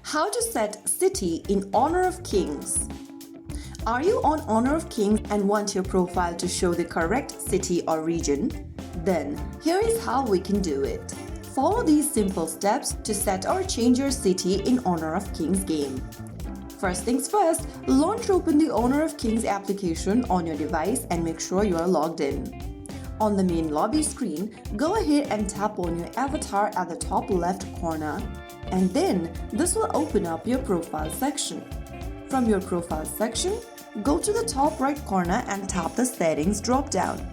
How to set city in Honor of Kings. Are you on Honor of Kings and want your profile to show the correct city or region? Then here is how we can do it. Follow these simple steps to set or change your city in Honor of Kings game. First things first, launch or open the Honor of Kings application on your device and make sure you are logged in. On the main lobby screen, go ahead and tap on your avatar at the top left corner, and then this will open up your profile section. From your profile section, go to the top right corner and tap the settings drop down.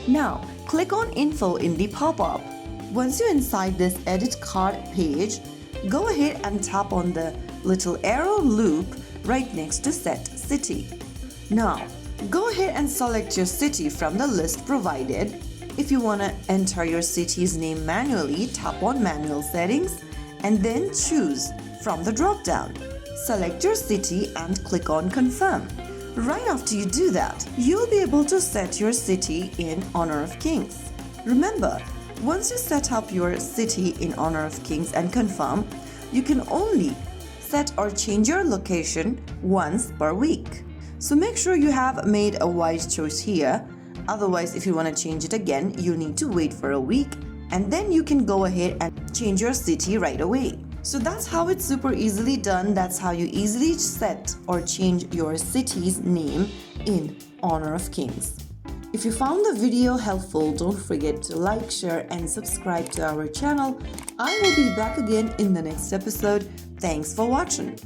Now, click on info in the pop-up. Once you're inside this edit card page, go ahead and tap on the little arrow loop right next to set city. Now, go ahead and select your city from the list provided. If you want to enter your city's name manually, tap on manual settings and then choose from the drop-down. Select your city and click on confirm. Right after you do that, you'll be able to set your city in Honor of Kings. Remember, once you set up your city in Honor of Kings and confirm, you can only set or change your location once per week. So make sure you have made a wise choice here. Otherwise, if you want to change it again, you need to wait for a week and then you can go ahead and change your city right away. So that's how it's super easily done. That's how you easily set or change your city's name in Honor of Kings. If you found the video helpful, don't forget to like, share and subscribe to our channel. I will be back again in the next episode. Thanks for watching.